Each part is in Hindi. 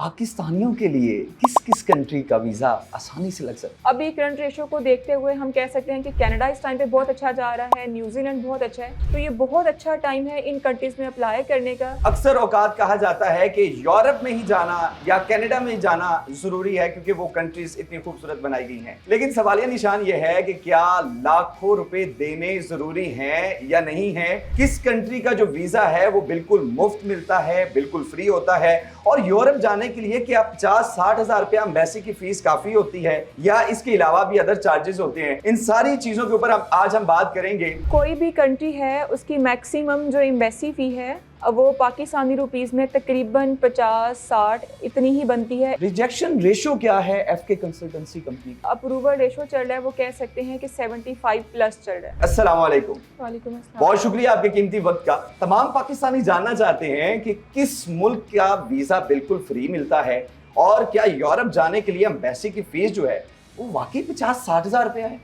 पाकिस्तानियों के लिए किस किस कंट्री का वीज़ा आसानी से लग सकता अभी करंट रेशो को देखते हुए हम कह सकते हैं कि कनाडा इस टाइम पे बहुत अच्छा जा रहा है, न्यूजीलैंड बहुत अच्छा है, तो ये बहुत अच्छा टाइम है इन कंट्रीज में अप्लाई करने का। है? अक्सर औकात कहा जाता है कि यूरोप में ही जाना या कनाडा में ही जाना जरूरी है क्योंकि वो कंट्रीज इतनी खूबसूरत बनाई गई हैं। लेकिन सवालिया निशान ये है कि क्या लाखों रुपए देने जरूरी हैं या नहीं है? किस कंट्री का जो वीजा है वो बिल्कुल मुफ्त मिलता है, बिल्कुल फ्री होता है, और यूरोप जाने के लिए क्या 50-60 हजार रुपया एम्बेसी की फीस काफी होती है या इसके अलावा भी अदर चार्जेस होते हैं? इन सारी चीजों के ऊपर आज हम बात करेंगे। कोई भी कंट्री है उसकी मैक्सिमम जो एम्बेसी फी है वो पाकिस्तानी रुपीस में तकरीबन 50-60 इतनी ही बनती है। रिजेक्शन रेशो क्या है एफके कंसल्टेंसी कंपनी? अप्रूवल रेशो चल रहा है वो कह सकते हैं कि 75 प्लस चल रहा है। अस्सलाम वालेकुम। वालेकुम अस्सलाम। बहुत शुक्रिया आपके कीमती वक्त का। तमाम पाकिस्तानी जानना चाहते हैं कि किस मुल्क का वीजा बिल्कुल फ्री मिलता है और क्या यूरोप जाने के लिए एम्बेसी की फीस जो है वो वाकई 50-60 हजार रुपया है?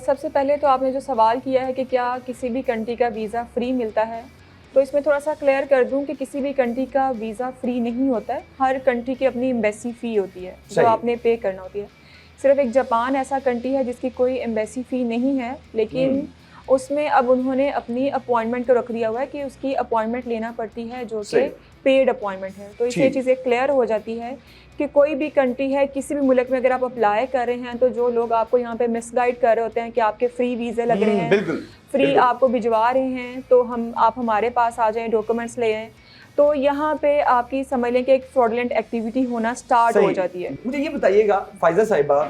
सबसे पहले तो आपने जो सवाल किया है कि क्या किसी भी कंट्री का वीज़ा फ्री मिलता है, तो इसमें थोड़ा सा क्लियर कर दूं कि किसी भी कंट्री का वीज़ा फ्री नहीं होता है। हर कंट्री की अपनी एम्बेसी फ़ी होती है जो आपने पे करना होती है। सिर्फ एक जापान ऐसा कंट्री है जिसकी कोई एम्बेसी फ़ी नहीं है, लेकिन उसमें अब उन्होंने अपनी अपॉइंटमेंट को रख दिया हुआ है कि उसकी अपॉइंटमेंट लेना पड़ती है जो कि पेड अपॉइंटमेंट है। तो इससे चीज़ें क्लियर हो जाती है कि कोई भी कंट्री है, किसी भी मुल्क में अगर आप अप्लाई कर रहे हैं तो जो लोग आपको यहाँ पे मिसगाइड कर रहे होते हैं कि आपके फ्री वीज़े लग रहे हैं, फ्री आपको भिजवा रहे हैं, तो आप हमारे पास आ जाएं, डॉक्यूमेंट्स ले आएं, तो यहाँ पे आपकी समझ लें कि एक फ्रॉडलेंट एक्टिविटी होना स्टार्ट हो जाती है। मुझे ये बताइएगा फायजा साहिबा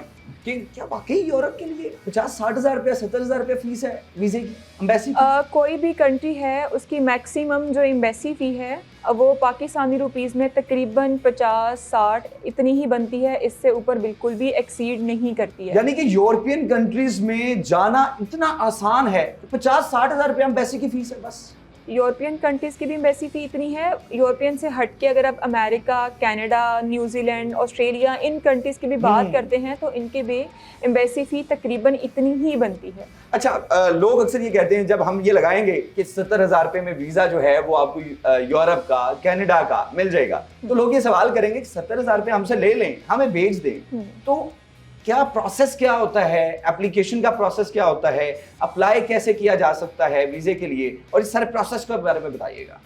कि क्या वाकई यूरोप के लिए 50-60 हजार रुपया 70 हजार रुपया फीस है वीजे की, एम्बेसी की? कोई भी कंट्री है उसकी मैक्सिमम जो एम्बेसी फ़ी है वो पाकिस्तानी रुपीस में तकरीबन 50-60 इतनी ही बनती है, इससे ऊपर बिल्कुल भी एक्सीड नहीं करती है। यानी कि यूरोपियन कंट्रीज में जाना इतना आसान है, 50-60 हजार रुपया एम्बेसी की फीस है बस। यूरोपियन कंट्रीज़ की भी एम्बेसी फ़ी इतनी है। यूरोपियन से हट के अगर आप अमेरिका, कनाडा, न्यूजीलैंड, ऑस्ट्रेलिया, इन कंट्रीज़ की भी बात करते हैं तो इनकी भी एम्बेसी फ़ी तकरीबन इतनी ही बनती है। अच्छा, लोग अक्सर ये कहते हैं जब हम ये लगाएंगे कि 70 हजार रुपये में वीज़ा जो है वो आपको यूरोप का, कनाडा का मिल जाएगा, तो लोग ये सवाल करेंगे कि 70 हजार रुपये हमसे ले लें, हमें भेज दें, तो क्या प्रोसेस क्या होता है, एप्लीकेशन का प्रोसेस क्या होता है, अप्लाई कैसे किया जा सकता है वीज़े के लिए, और इस सारे प्रोसेस के बारे में बताइएगा।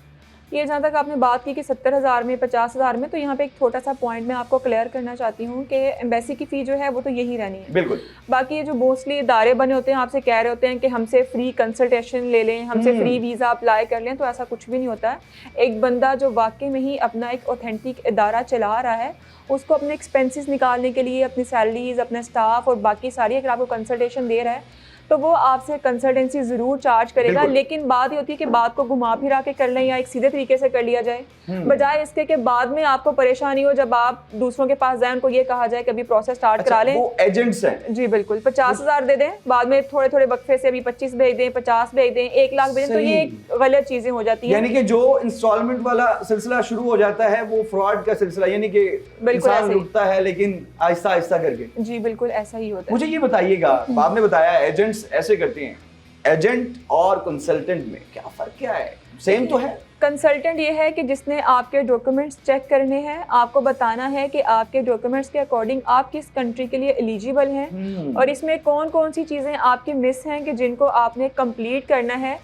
ये जहाँ तक आपने बात की कि 70 हज़ार में 50 हज़ार में, तो यहाँ पे एक छोटा सा पॉइंट मैं आपको क्लियर करना चाहती हूँ कि एम्बेसी की फ़ी जो है वो तो यही रहनी है। बिल्कुल। बाकी ये जो मोस्टली इदारे बने होते हैं आपसे कह रहे होते हैं कि हमसे फ्री कंसल्टेशन ले लें, हमसे फ्री वीज़ा अप्लाई कर लें, तो ऐसा कुछ भी नहीं होता है। एक बंदा जो वाकई में ही अपना एक ऑथेंटिक इदारा चला रहा है, उसको अपने एक्सपेंसेस निकालने के लिए अपनी सैलरीज, अपने स्टाफ और बाकी सारी अगर आपको कंसल्टेशन दे रहा है तो वो आपसे कंसल्टेंसी ज़रूर चार्ज करेगा। लेकिन बात ये होती है कि बात को घुमा फिरा के कर लें या एक सीधे तरीके से कर लिया जाए, बजाय इसके कि बाद में आपको परेशानी हो जब आप दूसरों के पास जाएं, उनको ये कहा जाए कि अभी प्रोसेस स्टार्ट करा लें। वो एजेंट्स हैं। जी बिल्कुल, 50 हज़ार दे दें, बाद में थोड़े थोड़े वक्फे से अभी 25 भेज दें, 50 भेज दें, 1 लाख भेज दें, तो ये गलत चीज़ें हो जाती हैं। यानी कि जो इंस्टॉलमेंट वाला सिलसिला शुरू हो जाता है वो फ्रॉड का सिलसिला, यानी कि इंसान रुकता है लेकिन आहिस्ता आहिस्ता करके। जी बिल्कुल ऐसा ही होता है। मुझे ये बताइएगा, आपने बताया एजेंट्स ऐसे करते हैं, एजेंट और कंसल्टेंट में क्या फर्क क्या है? सेम तो है। कंसल्टेंट ये है कि जिसने आपके डॉक्यूमेंट्स चेक करने हैं, आपको बताना है कि आपके डॉक्यूमेंट्स के अकॉर्डिंग आप किस कंट्री के लिए एलिजिबल हैं और इसमें कौन कौन सी चीज़ें आपकी मिस हैं कि जिनको आपने कंप्लीट करना है।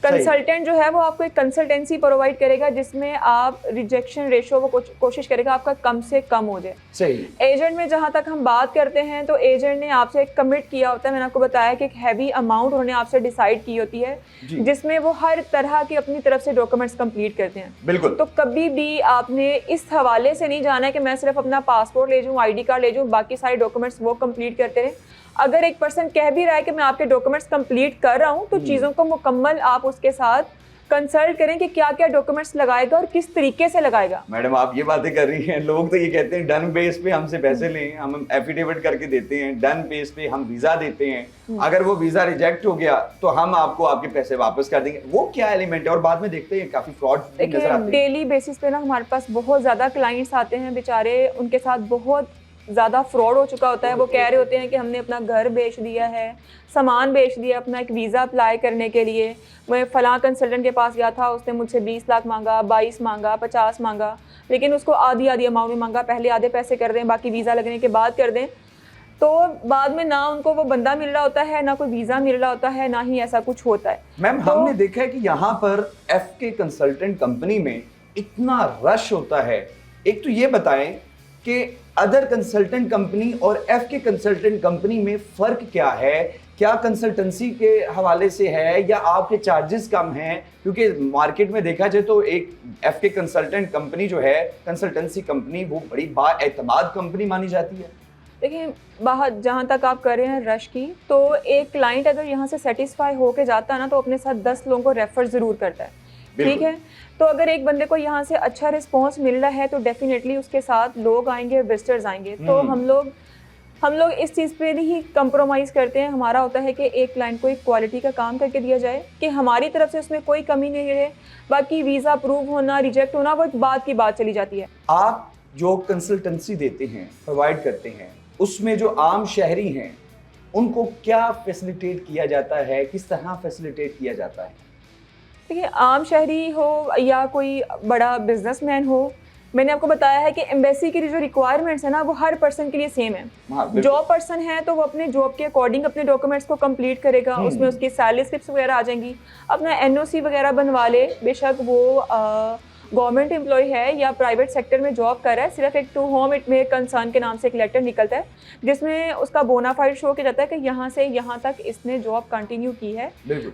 कंसल्टेंट जो है वो आपको एक कंसल्टेंसी प्रोवाइड करेगा जिसमें आप रिजेक्शन रेशो वो कोशिश करेगा आपका कम से कम हो जाए। सही। एजेंट में जहाँ तक हम बात करते हैं तो एजेंट ने आपसे एक कमिट किया होता है, मैंने आपको बताया कि एक हैवी अमाउंट उन्होंने आपसे डिसाइड की होती है जिसमें वो हर तरह की अपनी तरफ से डॉक्यूमेंट्स कंप्लीट करते हैं। बिल्कुल। तो कभी भी आपने इस हवाले से नहीं जाना है कि मैं सिर्फ अपना पासपोर्ट ले जाऊँ, ID कार्ड ले जाऊँ, बाकी सारे डॉक्यूमेंट्स वो कंप्लीट करते रहे। अगर एक पर्सन कह भी रहा है कि मैं आपके डॉक्यूमेंट्स कंप्लीट कर रहा हूं, तो चीज़ों को मुकम्मल आप उसके साथ कंसल्ट करें कि क्या क्या डॉक्यूमेंट्स लगाएगा और किस तरीके से लगाएगा। मैडम आप ये बातें कर रही हैं, लोग तो ये कहते हैं डन बेस पे हमसे पैसे लें, हम एफिडेविट करके देते हैं, डन बेस पे हम वीज़ा देते हैं, अगर वो वीज़ा रिजेक्ट हो गया तो हम आपको आपके पैसे वापस कर देंगे। वो क्या एलिमेंट है? और बाद में देखते हैं काफ़ी फ्रॉड नजर आते हैं। डेली बेसिस पे ना हमारे पास बहुत ज़्यादा क्लाइंट्स आते हैं, बेचारे उनके साथ बहुत ज़्यादा फ्रॉड हो चुका होता है। वो कह रहे होते हैं कि हमने अपना घर बेच दिया है, सामान बेच दिया अपना एक वीज़ा अप्लाई करने के लिए। मैं फ़लाँ कंसल्टेंट के पास गया था, उसने मुझसे 20 लाख मांगा, 22 मांगा, 50 मांगा, लेकिन उसको आधी अमाउंट में मांगा, पहले आधे पैसे कर दें, बाकी वीज़ा लगने के बाद कर दें। तो बाद में ना उनको वो बंदा मिल रहा होता है, ना कोई वीज़ा मिल रहा होता है, ना ही ऐसा कुछ होता है। मैम तो हमने देखा है कि यहाँ पर FK कंसल्टेंट कंपनी में इतना रश होता है। एक तो ये बताएं कि अदर कंसल्टेंट कंपनी और FK कंसल्टेंट कंपनी में फर्क क्या है? क्या कंसल्टेंसी के हवाले से है या आपके चार्जेस कम हैं? क्योंकि मार्केट में देखा जाए तो एक FK कंसल्टेंट कंपनी जो है, कंसल्टेंसी कंपनी, वो बड़ी बाएतमाद कंपनी मानी जाती है। देखिए, बाहर जहाँ तक आप कर रहे हैं रश की, तो एक क्लाइंट अगर यहाँ से सेटिस्फाई होके जाता है ना, तो अपने साथ 10 लोगों को रेफर ज़रूर करता है, ठीक है। तो अगर एक बंदे को यहाँ से अच्छा रिस्पॉन्स मिल रहा है तो डेफिनेटली उसके साथ लोग आएंगे, विजिटर्स आएंगे। तो हम लोग इस चीज़ पे नहीं कंप्रोमाइज़ करते हैं। हमारा होता है कि एक क्लाइंट को एक क्वालिटी का काम करके दिया जाए, कि हमारी तरफ से उसमें कोई कमी नहीं रहे। बाकी वीज़ा अप्रूव होना, रिजेक्ट होना, वो बाद की बात चली जाती है। आप जो कंसल्टेंसी देते हैं, प्रोवाइड करते हैं, उसमें जो आम शहरी हैं उनको क्या फैसिलिटेट किया जाता है, किस तरह फैसिलिटेट किया जाता है? देखिए, आम शहरी हो या कोई बड़ा बिजनेसमैन हो, मैंने आपको बताया है कि एम्बेसी की जो रिक्वायरमेंट्स है ना, वो हर पर्सन के लिए सेम है। हाँ, जॉब पर्सन है तो वो अपने जॉब के अकॉर्डिंग अपने डॉक्यूमेंट्स को कंप्लीट करेगा, उसमें उसकी सैलरी स्लिप्स वगैरह आ जाएंगी, अपना NOC वगैरह बनवा ले। बेशक वो गवर्नमेंट एम्प्लॉय है या प्राइवेट सेक्टर में जॉब कर रहा है, सिर्फ एक टू होम इट में कंसर्न के नाम से एक लेटर निकलता है जिसमें उसका बोनाफाइड शो किया जाता है कि यहाँ से यहाँ तक इसने जॉब कंटिन्यू की है,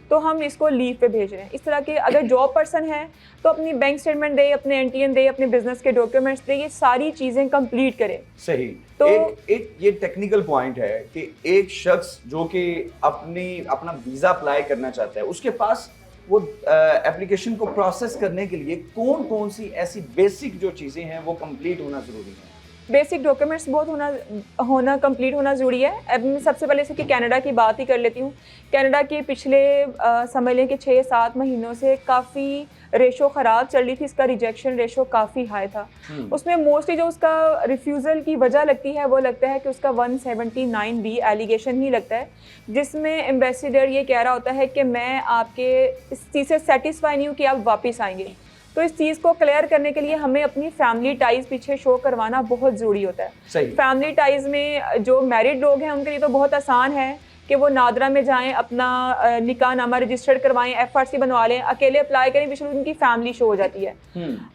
तो हम इसको लीव पे भेज रहे हैं। इस तरह के अगर जॉब पर्सन है तो अपनी बैंक स्टेटमेंट दे, अपने NTN दे, अपने बिजनेस के डॉक्यूमेंट्स दे, ये सारी चीज़ें कंप्लीट करे। सही। तो एक ये टेक्निकल पॉइंट है कि एक शख्स जो कि अपना वीज़ा अप्लाई करना चाहता है, उसके पास वो एप्लीकेशन को प्रोसेस करने के लिए कौन कौन सी ऐसी बेसिक जो चीज़ें हैं वो कंप्लीट होना ज़रूरी है? बेसिक डॉक्यूमेंट्स बहुत होना कंप्लीट होना ज़रूरी है। अब मैं सबसे पहले से कि कनाडा की बात ही कर लेती हूँ। कनाडा के पिछले समझ लें कि 6-7 महीनों से काफ़ी रेशो ख़राब चल रही थी, इसका रिजेक्शन रेशो काफ़ी हाई था। उसमें मोस्टली जो उसका रिफ्यूज़ल की वजह लगती है वो लगता है कि उसका 179B एलिगेशन ही लगता है, जिसमें एम्बेसडर ये कह रहा होता है कि मैं आपके इस चीज़ से सेटिस्फाई नहीं हूँ कि आप वापस आएंगे। तो इस चीज़ को क्लियर करने के लिए हमें अपनी फैमिली टाइज पीछे शो करवाना बहुत ज़रूरी होता है। सही। फैमिली टाइज में जो मैरिड लोग हैं उनके लिए तो बहुत आसान है कि वो नादरा में जाएं, अपना निकाह नामा रजिस्टर्ड करवाएं, FRC बनवा लें, अकेले अप्लाई करें, विशेष उनकी फैमिली शो हो जाती है।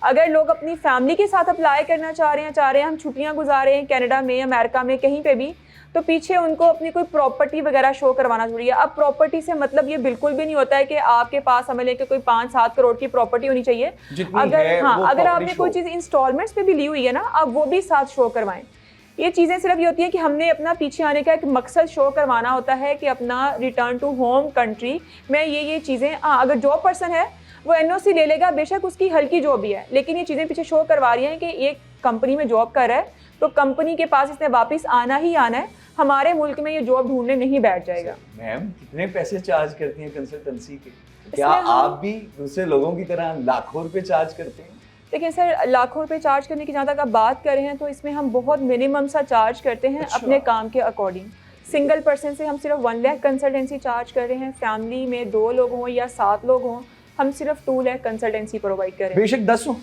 अगर लोग अपनी फैमिली के साथ अप्लाई करना चाह रहे हैं हम छुट्टियां गुजारे हैं कनाडा में, अमेरिका में, कहीं पे भी, तो पीछे उनको अपनी कोई प्रॉपर्टी वगैरह शो करवाना जरूरी है। अब प्रॉपर्टी से मतलब ये बिल्कुल भी नहीं होता है कि आपके पास हमें लेके कोई 5-7 करोड़ की प्रॉपर्टी होनी चाहिए। अगर आपने कोई चीज़ इंस्टॉलमेंट्स पे भी ली हुई है ना, आप वो भी साथ शो करवाएं। ये चीज़ें सिर्फ ये होती है कि हमने अपना पीछे आने का एक मकसद शो करवाना होता है कि अपना रिटर्न टू होम कंट्री में ये चीज़ें। अगर जॉब पर्सन है वो NOC ले लेगा, बेशक उसकी हल्की जॉब भी है, लेकिन ये चीज़ें पीछे शो करवा रही हैं कि एक कंपनी में जॉब कर रहा है तो कंपनी के पास इसने वापस आना ही आना है, हमारे मुल्क में ये जॉब ढूंढने नहीं बैठ जाएगा। मैम कितने पैसे चार्ज करती हैं कंसल्टेंसी के? क्या आप भी दूसरे लोगों की तरह लाखों रुपए चार्ज करते हैं? देखिए सर, लाखों रुपए चार्ज करने की जहाँ तक आप बात कर रहे हैं तो इसमें हम बहुत मिनिमम सा चार्ज करते हैं। अच्छा। अपने काम के अकॉर्डिंग सिंगल पर्सन से हम सिर्फ 1 लाख कंसल्टेंसी चार्ज कर रहे हैं। फैमिली में 2 लोग हों या 7 लोग हों, हम सिर्फ 2 लाख कंसल्टेंसी प्रोवाइड कर रहे हैं। बेशक 10 हो,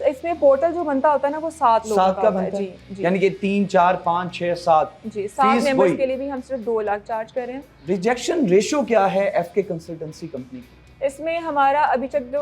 इसमें पोर्टल जो बनता होता है ना वो 7 लोगों का बनता है। जी, यानी कि 3, 4, 5, 6, 7 जी, 7 मेंबर्स के लिए भी हम सिर्फ 2 लाख चार्ज कर रहे हैं। रिजेक्शन रेशो क्या है FK कंसल्टेंसी कंपनी की? इसमें हमारा अभी तक जो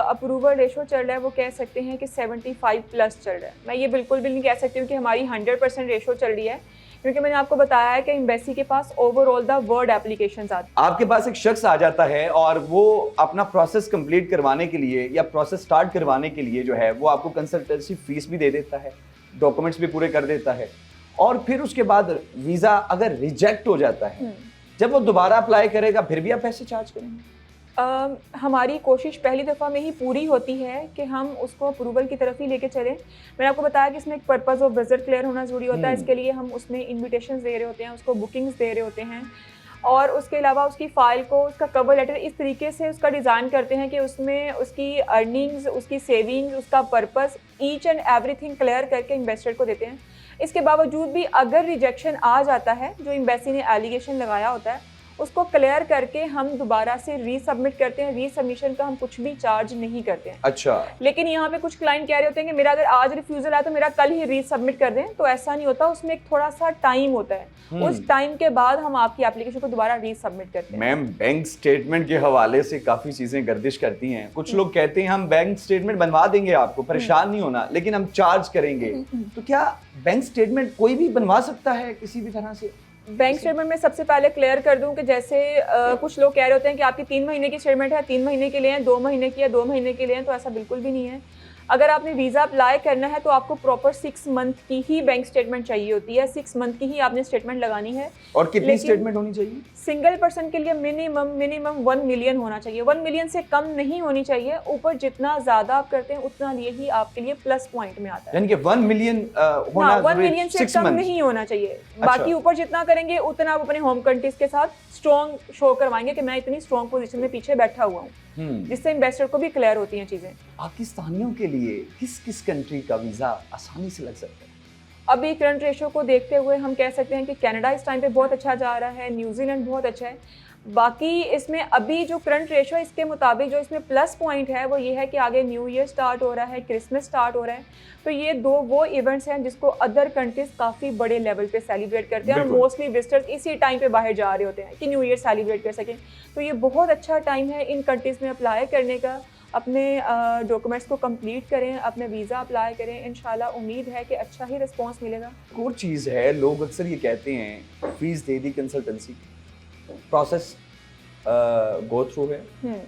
अप्रूवल रेशो चल रहा है वो कह सकते हैं कि 75+ चल रहा है। मैं ये बिल्कुल भी नहीं कह सकती हूँ कि हमारी 100% रेशो चल रही है, क्योंकि मैंने आपको बताया है कि एम्बेसी के पास ओवरऑल द वर्ल्ड एप्लीकेशंस आते हैं। आपके पास एक शख्स आ जाता है और वो अपना प्रोसेस कंप्लीट करवाने के लिए या प्रोसेस स्टार्ट करवाने के लिए जो है वो आपको कंसल्टेंसी फीस भी दे देता है, डॉक्यूमेंट्स भी पूरे कर देता है, और फिर उसके बाद वीज़ा अगर रिजेक्ट हो जाता है, जब वो दोबारा अप्लाई करेगा फिर भी आप पैसे चार्ज करेंगे? हमारी कोशिश पहली दफ़ा में ही पूरी होती है कि हम उसको अप्रूवल की तरफ ही लेके चलें। मैंने आपको बताया कि इसमें एक पर्पज़ ऑफ विजिट क्लियर होना ज़रूरी होता है। इसके लिए हम उसमें इन्विटेशंस दे रहे होते हैं, उसको बुकिंग्स दे रहे होते हैं, और उसके अलावा उसकी फ़ाइल को, उसका कवर लेटर इस तरीके से उसका डिज़ाइन करते हैं कि उसमें उसकी अर्निंग्स, उसकी सेविंग्स, उसका purpose, each and everything clear करके इन्वेस्टर को देते हैं। इसके बावजूद भी अगर रिजेक्शन आ जाता है, जो एम्बेसी ने एलिगेशन लगाया होता है उसको क्लियर करके हम दोबारा से रीसबमिट करते हैं। रीसबमिशन का हम कुछ भी चार्ज नहीं करते हैं। अच्छा, लेकिन यहाँ पे कुछ क्लाइंट कह रहे होते हैं कि मेरा अगर आज रिफ्यूजल आया तो मेरा कल ही रीसबमिट कर दें, तो ऐसा नहीं होता, उसमें एक थोड़ा सा टाइम होता है। उस टाइम के बाद हम आपकी एप्लीकेशन को दोबारा रीसबमिट करते हैं। मैम बैंक स्टेटमेंट के हवाले से काफी चीजें गर्दिश करती हैं। कुछ लोग कहते हैं हम बैंक स्टेटमेंट बनवा देंगे, आपको परेशान नहीं होना, लेकिन हम चार्ज करेंगे। तो क्या बैंक स्टेटमेंट कोई भी बनवा सकता है किसी भी तरह से? बैंक स्टेटमेंट में सबसे पहले क्लियर कर दूं कि जैसे कुछ लोग कह रहे होते हैं कि आपकी 3 महीने की स्टेटमेंट है, 3 महीने के लिए है, 2 महीने की है, 2 महीने के लिए है, तो ऐसा बिल्कुल भी नहीं है। अगर आपने वीज़ा अप्लाई करना है तो आपको प्रॉपर 6 मंथ की ही बैंक स्टेटमेंट चाहिए होती है। 6 मंथ की ही आपने स्टेटमेट लगानी है। और कितनी स्टेटमेंट होनी चाहिए? सिंगल पर्सन के लिए मिनिमम 1 मिलियन होना चाहिए। 1 मिलियन से कम नहीं होनी चाहिए। ऊपर जितना ज्यादा आप करते हैं उतना लिए ही आपके लिए प्लस पॉइंट में आता है। यानी कि 1 मिलियन होना 1 मिलियन से कम नहीं होना चाहिए। बाकी ऊपर जितना करेंगे उतना आप अपने होम कंट्रीज के साथ स्ट्रॉन्ग शो करवाएंगे कि मैं इतनी स्ट्रॉन्ग पोजीशन में पीछे बैठा हुआ हूँ, जिससे इन्वेस्टर को भी क्लियर होती हैं चीजें। पाकिस्तानियों के लिए किस किस कंट्री का वीजा आसानी से लग सकता है? अभी करंट रेशो को देखते हुए हम कह सकते हैं कि कनाडा इस टाइम पे बहुत अच्छा जा रहा है, न्यूजीलैंड बहुत अच्छा है। बाकी इसमें अभी जो करंट रेशो है इसके मुताबिक जो इसमें प्लस पॉइंट है वो ये है कि आगे न्यू ईयर स्टार्ट हो रहा है, क्रिसमस स्टार्ट हो रहा है, तो ये दो वो इवेंट्स हैं जिसको अदर कंट्रीज काफ़ी बड़े लेवल पे सेलिब्रेट करते हैं और मोस्टली विजिटर्स इसी टाइम पे बाहर जा रहे होते हैं कि न्यू ईयर सेलिब्रेट कर सकें। तो ये बहुत अच्छा टाइम है इन कंट्रीज़ में अप्लाई करने का। अपने डॉक्यूमेंट्स को कंप्लीट करें, अपने वीज़ा अप्लाई करें, इंशाल्लाह उम्मीद है कि अच्छा ही रिस्पॉन्स मिलेगा। एक और चीज़ है, लोग अक्सर ये कहते हैं फीस दे दी, कंसल्टेंसी प्रोसेस गो थ्रू है,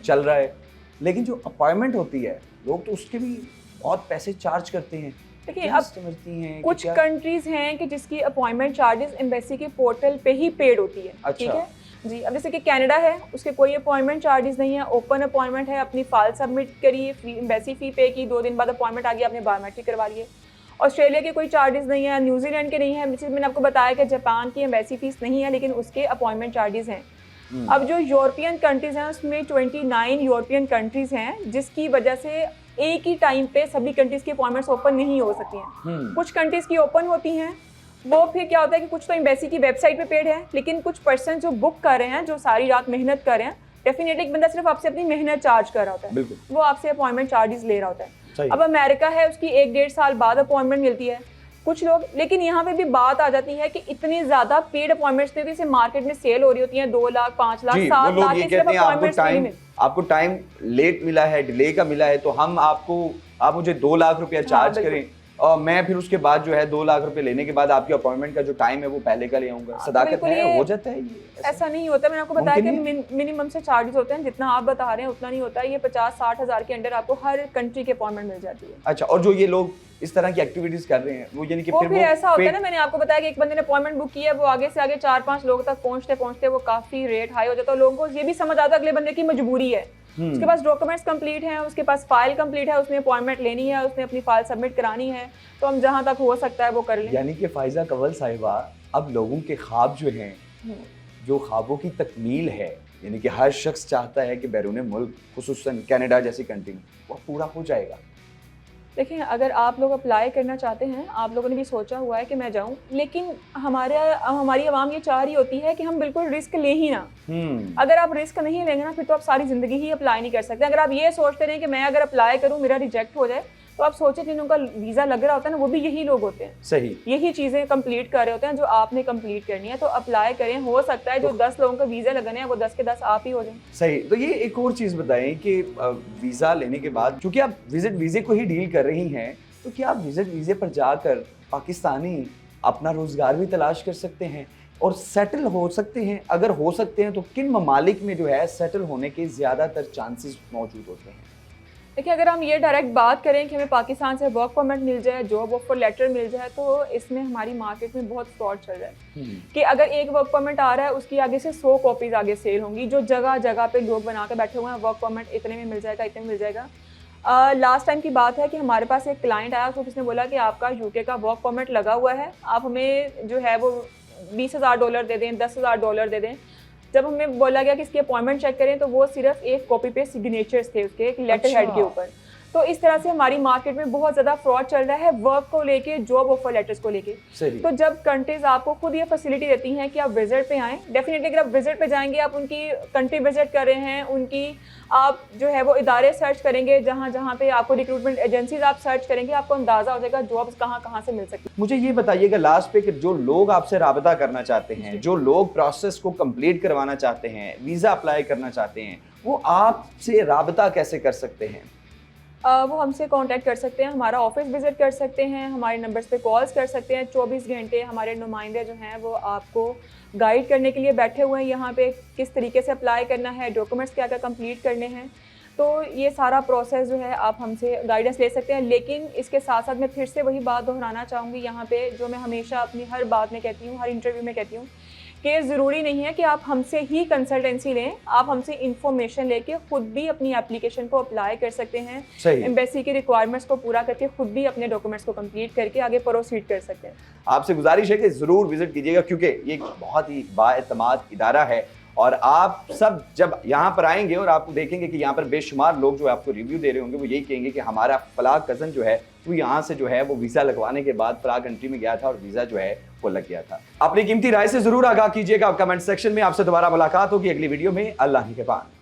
चल रहा है, लेकिन जो अपॉइंटमेंट होती है लोग तो उसके भी बहुत पैसे चार्ज करते हैं। देखिए अब समझती हैं कुछ कंट्रीज हैं कि जिसकी अपॉइंटमेंट चार्जेस एम्बेसी के पोर्टल पे ही पेड होती है। अच्छा। ठीक है जी। अब जैसे कि कनाडा है उसके कोई अपॉइंटमेंट चार्जेस नहीं है, ओपन अपॉइंटमेंट है, अपनी फाइल सबमिट करिए, एम्बेसी फी पे की, 2 दिन बाद अपॉइंटमेंट आ गई, आपने बायोमेट्रिक करवा लिए। ऑस्ट्रेलिया के कोई चार्जेस नहीं है, न्यूजीलैंड के नहीं है, जैसे मैंने आपको बताया कि जापान की एम्बेसी फीस नहीं है लेकिन उसके अपॉइंटमेंट चार्जेस हैं। अब जो यूरोपियन कंट्रीज हैं उसमें 29 यूरोपियन कंट्रीज हैं जिसकी वजह से एक ही टाइम पे सभी कंट्रीज की अपॉइंटमेंट्स ओपन नहीं हो सकती हैं। कुछ कंट्रीज की ओपन होती हैं, वो फिर क्या होता है कि कुछ तो एम्बेसी की वेबसाइट पे पेड है, लेकिन कुछ पर्सन जो बुक कर रहे हैं, जो सारी रात मेहनत कर रहे हैं, डेफिनेटली एक बंदा सिर्फ आपसे अपनी मेहनत चार्ज कर रहा होता है, वो आपसे अपॉइंटमेंट चार्जेस ले रहा होता है। अब अमेरिका है उसकी 1-1.5 साल बाद अपॉइंटमेंट मिलती है कुछ लोग, लेकिन यहाँ पे भी बात आ जाती है कि इतनी ज्यादा पेड अपॉइंटमेंट्स देती है, मार्केट में सेल हो रही होती है 2 लाख 5 लाख 7 लाख की सिर्फ अपॉइंटमेंट्स। आपको टाइम लेट मिला है, डिले का मिला है, तो आप मुझे 2 लाख रुपया चार्ज करें और मैं फिर उसके बाद जो है 2 लाख रुपए लेने के बाद आपकी अपॉइंटमेंट का जो टाइम है वो पहले का ले आऊंगा। सदाकत है, हो जाता है ये? ऐसा नहीं होता। मैंने आपको बताया कि मिनिमम से चार्जेस होते हैं, जितना आप बता रहे हैं उतना नहीं होता है। ये 50-60 हज़ार के अंडर आपको हर कंट्री की अपॉइंटमेंट मिल जाती है। अच्छा, और जो ये लोग इस तरह की एक्टिविटीज कर रहे हैं वो यानी कि फिर ऐसा होता है ना, मैंने आपको बताया कि एक बंदे ने अपॉइंटमेंट बुक की है, वो आगे से आगे 4-5 लोगों तक पहुंचते वो काफी रेट हाई हो जाता है। लोगों को ये भी समझ आता है अगले बंदे की मजबूरी है, उसके पास डॉक्यूमेंट्स कंप्लीट हैं, उसके पास फाइल कंप्लीट है, उसने अपॉइंटमेंट लेनी है, उसने अपनी फाइल सबमिट करानी है, तो हम जहां तक हो सकता है वो कर लें। यानी कि फाइजा कंवल साहिबा, अब लोगों के ख्वाब जो हैं, जो ख्वाबों की तकमील है, यानी कि हर शख्स चाहता है कि बैरून मुल्क, खुसूसन कनाडा जैसी कंट्री में, वो पूरा हो जाएगा। देखिए, अगर आप लोग अप्लाई करना चाहते हैं, आप लोगों ने भी सोचा हुआ है कि मैं जाऊं, लेकिन हमारी आवाम ये चाह रही होती है कि हम बिल्कुल रिस्क ले ही ना। अगर आप रिस्क नहीं लेंगे ना, फिर तो आप सारी जिंदगी ही अप्लाई नहीं कर सकते। अगर आप ये सोचते रहे कि मैं अगर अप्लाई करूं मेरा रिजेक्ट हो जाए, तो आप सोचे जिन उनका वीज़ा लग रहा होता है ना, वो भी यही लोग होते हैं। सही, यही चीज़ें कंप्लीट कर रहे होते हैं जो आपने कंप्लीट करनी है। तो अप्लाई करें, हो सकता है जो 10 लोगों का वीज़ा लगाने हैं वो 10 के 10 आप ही हो जाएं। सही। तो ये एक और चीज़ बताएं कि वीज़ा लेने के बाद, चूँकि आप विजिट वीज़े को ही डील कर रही हैं, तो क्या आप विजिट वीज़े पर जाकर पाकिस्तानी अपना रोज़गार भी तलाश कर सकते हैं और सेटल हो सकते हैं? अगर हो सकते हैं तो किन ममालिक में जो है सेटल होने के ज़्यादातर चांसेस मौजूद होते हैं? देखिए, अगर हम ये डायरेक्ट बात करें कि हमें पाकिस्तान से वर्क परमिट मिल जाए, जॉब ऑफर लेटर मिल जाए, तो इसमें हमारी मार्केट में बहुत फ्रॉड चल रहा है कि अगर एक वर्क परमिट आ रहा है उसकी आगे से 100 कॉपीज आगे सेल होंगी, जो जगह जगह पे लोग बना के बैठे हुए हैं, वर्क परमिट इतने में मिल जाएगा, इतने में मिल जाएगा। लास्ट टाइम की बात है कि हमारे पास एक क्लाइंट आया, उसको किसने बोला कि आपका यूके का वर्क परमिट लगा हुआ है, आप हमें जो है वो $20,000 दे दें, $10,000 दे दें। जब हमें बोला गया कि इसकी अपॉइंटमेंट चेक करें, तो वो सिर्फ एक कॉपी पे सिग्नेचर्स थे उसके, एक लेटर हेड के ऊपर। तो इस तरह से हमारी मार्केट में बहुत ज़्यादा फ्रॉड चल रहा है वर्क को लेके, जॉब ऑफर लेटर्स को लेके। सही। तो जब कंट्रीज आपको खुद ये फैसिलिटी देती हैं कि आप विजिट पे आएँ, डेफिनेटली अगर आप विजिट पे जाएंगे, आप उनकी कंट्री विजिट कर रहे हैं, उनकी आप जो है वो इदारे सर्च करेंगे, जहाँ जहाँ पे आपको रिक्रूटमेंट एजेंसीज आप सर्च करेंगे, आपको अंदाज़ा हो जाएगा जॉब्स कहाँ कहाँ से मिल सकती है। मुझे ये बताइएगा लास्ट पे कि जो लोग आपसे राबता करना चाहते हैं, जो लोग प्रोसेस को कंप्लीट करवाना चाहते हैं, वीज़ा अप्लाई करना चाहते हैं, वो आपसे राबता कैसे कर सकते हैं? वो हमसे कांटेक्ट कर सकते हैं, हमारा ऑफिस विजिट कर सकते हैं, हमारे नंबर्स पे कॉल्स कर सकते हैं। 24 घंटे हमारे नुमाइंदे जो हैं वो आपको गाइड करने के लिए बैठे हुए हैं यहाँ पे, किस तरीके से अप्लाई करना है, डॉक्यूमेंट्स क्या क्या कंप्लीट करने हैं। तो ये सारा प्रोसेस जो है आप हमसे गाइडेंस ले सकते हैं। लेकिन इसके साथ साथ मैं फिर से वही बात दोहराना चाहूँगी यहाँ पे, जो मैं हमेशा अपनी हर बात में कहती हूँ, हर इंटरव्यू में कहती हूँ, कि ज़रूरी नहीं है कि आप हमसे ही कंसल्टेंसी लें, आप हमसे इंफॉर्मेशन लेके खुद भी अपनी एप्लीकेशन को अप्लाई कर सकते हैं। सही। एम्बेसी की रिक्वायरमेंट्स को पूरा करके खुद भी अपने डॉक्यूमेंट्स को कंप्लीट करके आगे प्रोसीड कर सकते हैं। आपसे गुजारिश है कि ज़रूर विजिट कीजिएगा, क्योंकि ये एक बहुत ही बाएतमाद इदारा है और आप सब जब यहाँ पर आएंगे और आप देखेंगे कि यहाँ पर बेशुमार लोग जो है आपको रिव्यू दे रहे होंगे, वो यही कहेंगे कि हमारा फलां कज़न जो है वो यहाँ से जो है वो वीज़ा लगवाने के बाद फलां कंट्री में गया था और वीज़ा जो है वो लग गया था। अपनी कीमती राय से ज़रूर आगाह कीजिएगा कमेंट सेक्शन में। आपसे दोबारा मुलाकात होगी अगली वीडियो में। अल्लाह के पास।